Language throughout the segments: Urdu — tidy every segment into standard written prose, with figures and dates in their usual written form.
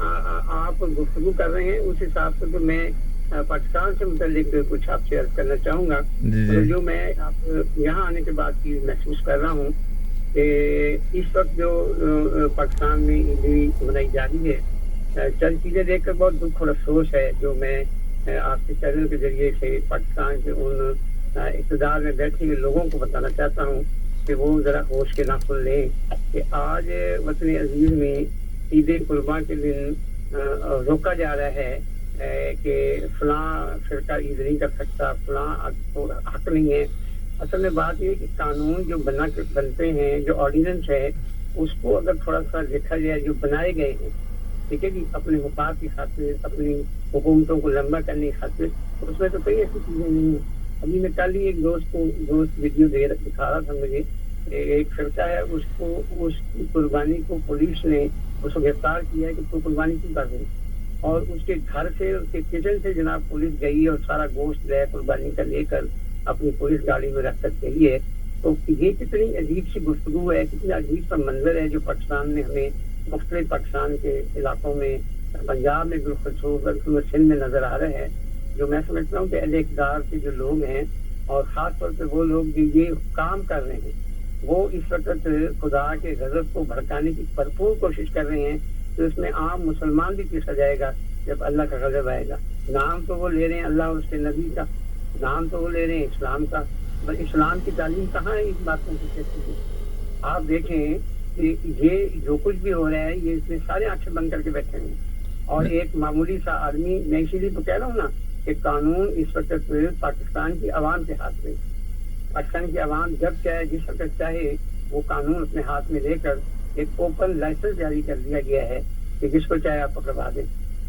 آپ گفتگو کر رہے ہیں اس حساب سے تو میں پاکستان سے متعلق کچھ آپ سے عرض کرنا چاہوں گا. جو میں یہاں آنے کے بعد چیز محسوس کر رہا ہوں کہ اس وقت جو پاکستان میں عید منائی جا رہی ہے، چند چیزیں دیکھ کر بہت دکھ اور افسوس ہے جو میں آپ کے چینل کے ذریعے سے پاکستان کے ان اقتدار میں بیٹھے ہوئے لوگوں کو بتانا چاہتا ہوں کہ وہ ذرا ہوش کے ناخن لیں کہ آج وطن عزیز میں عید قرباں کے دن روکا جا رہا ہے کہ فلاں فرقہ عید نہیں کر سکتا، فلاں حق نہیں ہے. اصل میں بات یہ ہے کہ قانون جو بنتے ہیں، جو آرڈیننس ہے، اس کو اگر تھوڑا سا دیکھا جائے جو بنائے گئے ہیں، ٹھیک ہے جی، اپنے مفاد کی خاطر، اپنی حکومتوں کو لمبا کرنے کی خاطر، اس میں تو کوئی ایسی چیزیں نہیں ہیں. ابھی میں کل ہی ایک دوست ویڈیو دکھا رہا تھا مجھے، ایک فرقہ ہے، اس کی قربانی کو پولیس نے اس کو گرفتار کیا ہے کہ تو قربانی کیوں کر رہی، اور اس کے گھر سے، اس کے کچن سے جناب پولیس گئی اور سارا گوشت لے قربانی کا لے کر اپنی پولیس گاڑی میں رکھ کر گئی ہے. تو یہ کتنی عجیب سی گفتگو ہے، کتنا عجیب سا منظر ہے جو پاکستان میں ہمیں مختلف پاکستان کے علاقوں میں، پنجاب میں بالخصوص سندھ میں نظر آ رہا ہے. جو میں سمجھتا ہوں کہ اہل اقتدار کے جو لوگ ہیں، اور خاص طور پہ وہ لوگ جو یہ کام کر رہے ہیں، وہ اس وقت خدا کے غضب کو بھڑکانے کی بھرپور کوشش کر رہے ہیں. تو اس میں عام مسلمان بھی پیسا جائے گا جب اللہ کا غضب آئے گا. نام تو وہ لے رہے ہیں اللہ اور اس کے نبی کا، نام تو وہ لے رہے ہیں اسلام کا، پر اسلام کی تعلیم کہاں ہے اس باتوں کی کہتی ہے؟ آپ دیکھیں کہ یہ جو کچھ بھی ہو رہا ہے، یہ اس میں سارے آنکھیں بند کر کے بیٹھے ہیں. اور ایک معمولی سا آدمی، میں اسی لیے تو کہہ رہا ہوں نا کہ قانون اس وقت پاکستان کی عوام کے ہاتھ میں، پاکستان کی عوام جب چاہے، جس وقت چاہے، وہ قانون اپنے ہاتھ میں لے کر ایک اوپن لائسنس جاری کر دیا گیا ہے کہ جس کو چاہے آپ پکڑوا دیں.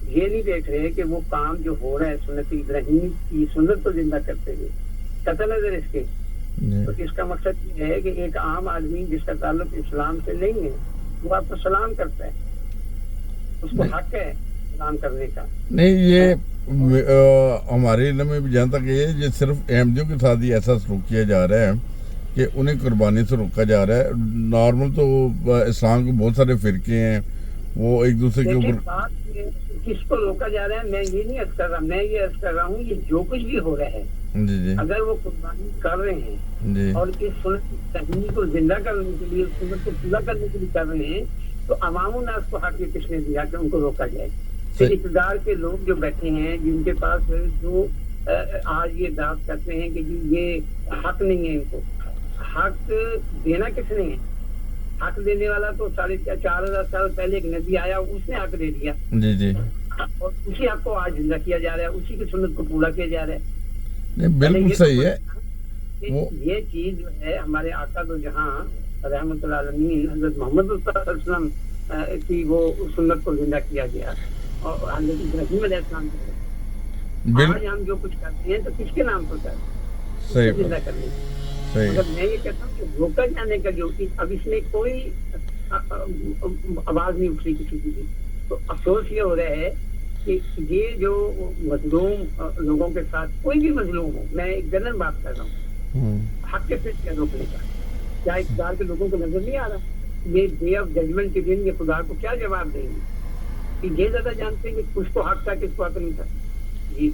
یہ نہیں دیکھ رہے کہ وہ کام جو ہو رہا ہے سنت ابراہیم کی سنت کو زندہ کرتے ہوئے، قطع نظر اس کے، تو اس کا مقصد یہ ہے کہ ایک عام آدمی جس کا تعلق اسلام سے نہیں ہے، وہ آپ کو سلام کرتا ہے، اس کو حق ہے سلام کرنے کا. نہیں، یہ ہمارے علم میں بھی جہاں تک یہ صرف احمدیوں کے ساتھ ہی ایسا سلوک کیا جا رہا ہے کہ انہیں قربانی سے روکا جا رہا ہے. نارمل تو اسلام کے بہت سارے فرقے ہیں، وہ ایک دوسرے کے اوپر کس کو روکا جا رہا ہے میں یہ نہیں عرض کر رہا، میں یہ عرض کر رہا ہوں یہ جو کچھ بھی ہو رہا ہے، جی اگر وہ قربانی کر رہے ہیں جی، اور اس سنت تحمیل کو زندہ کرنے کے لیے، سنت کو پورا کرنے کے لیے کر رہے ہیں، تو عوام الناس کو حق یہ کس نے دیا کہ ان کو روکا جائے؟ اقتدار کے لوگ جو بیٹھے ہیں، جن کے پاس جو آج یہ دعوت کرتے ہیں کہ جی یہ حق نہیں ہے، ان کو حق دینا کس نے ہے؟ حق دینے والا تو 4,500 سال پہلے ایک نبی آیا، اس نے حق دے دیا، جی جی، اور اسی حق کو آج زندہ کیا جا رہا ہے، اسی کی سنت کو پورا کیا جا رہا ہے. نہیں بالکل صحیح ہے. یہ چیز جو ہے ہمارے آقا تو جہاں رحمۃ اللہ علیہ حضرت محمد صلی اللہ علیہ وسلم کی وہ سنت کو زندہ کیا گیا، اور حضرت ابراہیم علیہ السلام کی آج ہم جو کچھ کرتے ہیں تو کس کے نام پر کرتے ہیں؟ زندہ کرنے. مگر میں یہ کہتا ہوں کہ روکا جانے کا جو اب اس میں کوئی آواز نہیں اٹھ رہی کسی کی بھی. تو افسوس یہ ہو رہا ہے کہ یہ جو مظلوم لوگوں کے ساتھ، کوئی بھی مظلوم ہو، میں ایک جنرل بات کر رہا ہوں، حق کے فٹ کیا روکنے کا، کیا اقتدار کے لوگوں کو نظر نہیں آ رہا؟ یہ ڈے آف ججمنٹ کے دن یہ خدا کو کیا جواب دیں گے کہ یہ زیادہ جانتے ہیں کہ کس کو حق تھا کس کو حق نہیں تھا. جی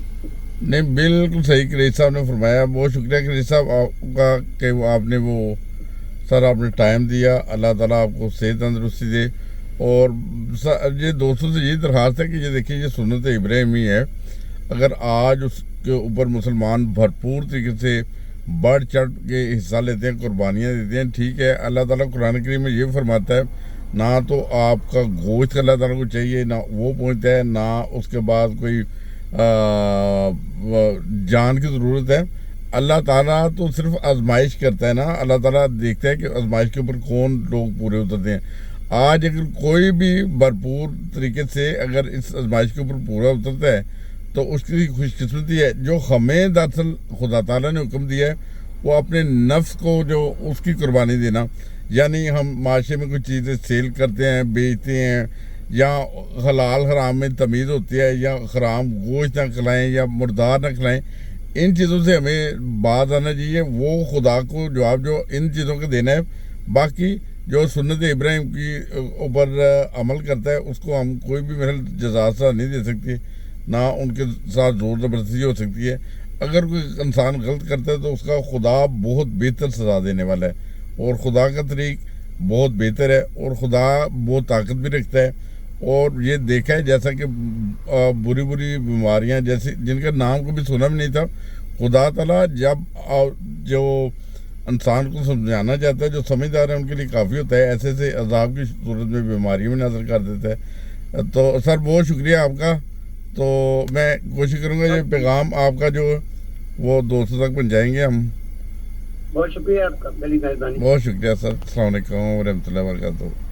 نہیں، بالکل صحیح قریش صاحب نے فرمایا. بہت شکریہ قریش صاحب آپ کا کہ آپ نے وہ سر آپ نے ٹائم دیا. اللہ تعالیٰ آپ کو صحت تندرستی دے. اور یہ دوستوں سے یہ درخواست ہے کہ یہ دیکھیں یہ سنت ابراہیمی ہے، اگر آج اس کے اوپر مسلمان بھرپور طریقے سے بڑھ چڑھ کے حصہ لیتے ہیں، قربانیاں دیتے ہیں، ٹھیک ہے. اللہ تعالیٰ قرآن کریم میں یہ فرماتا ہے نہ تو آپ کا گوشت اللہ تعالیٰ کو چاہیے، نہ وہ پہنچتا ہے، نہ اس کے بعد کوئی جان کی ضرورت ہے. اللہ تعالیٰ تو صرف آزمائش کرتا ہے نا. اللہ تعالیٰ دیکھتا ہے کہ آزمائش کے اوپر کون لوگ پورے اترتے ہیں. آج اگر کوئی بھی بھرپور طریقے سے اگر اس آزمائش کے اوپر پورا اترتا ہے تو اس کی خوش قسمتی ہے. جو ہمیں دراصل خدا تعالیٰ نے حکم دیا ہے وہ اپنے نفس کو جو اس کی قربانی دینا، یعنی ہم معاشرے میں کچھ چیزیں سیل کرتے ہیں، بیچتے ہیں، یا حلال حرام میں تمیز ہوتی ہے، یا حرام گوشت نہ کھلائیں یا مردار نہ کھلائیں، ان چیزوں سے ہمیں باز آنا چاہیے. وہ خدا کو جواب جو ان چیزوں کا دینا ہے. باقی جو سنت ابراہیم کی اوپر عمل کرتا ہے اس کو ہم کوئی بھی محل جزا سزا نہیں دے سکتی، نہ ان کے ساتھ زور زبردستی ہو سکتی ہے۔ اگر کوئی انسان غلط کرتا ہے تو اس کا خدا بہت بہتر سزا دینے والا ہے، اور خدا کا طریق بہت بہتر ہے، اور خدا بہت طاقت بھی رکھتا ہے۔ اور یہ دیکھا ہے جیسا کہ بری بری بیماریاں جیسے جن کا نام کبھی سنا بھی نہیں تھا، خدا تعالیٰ جب جو انسان کو سمجھانا چاہتا ہے، جو سمجھدار ہے ان کے لیے کافی ہوتا ہے، ایسے ایسے عذاب کی صورت میں بیماریاں بھی نازل کر دیتا ہے۔ تو سر بہت شکریہ آپ کا، تو میں کوشش کروں گا یہ پیغام آپ کا جو وہ دوستوں تک پہنچائیں گے ہم۔ بہت شکریہ آپ کا، بڑی مہربانی۔ بہت شکریہ سر، السلام علیکم ورحمۃ اللہ وبرکاتہ۔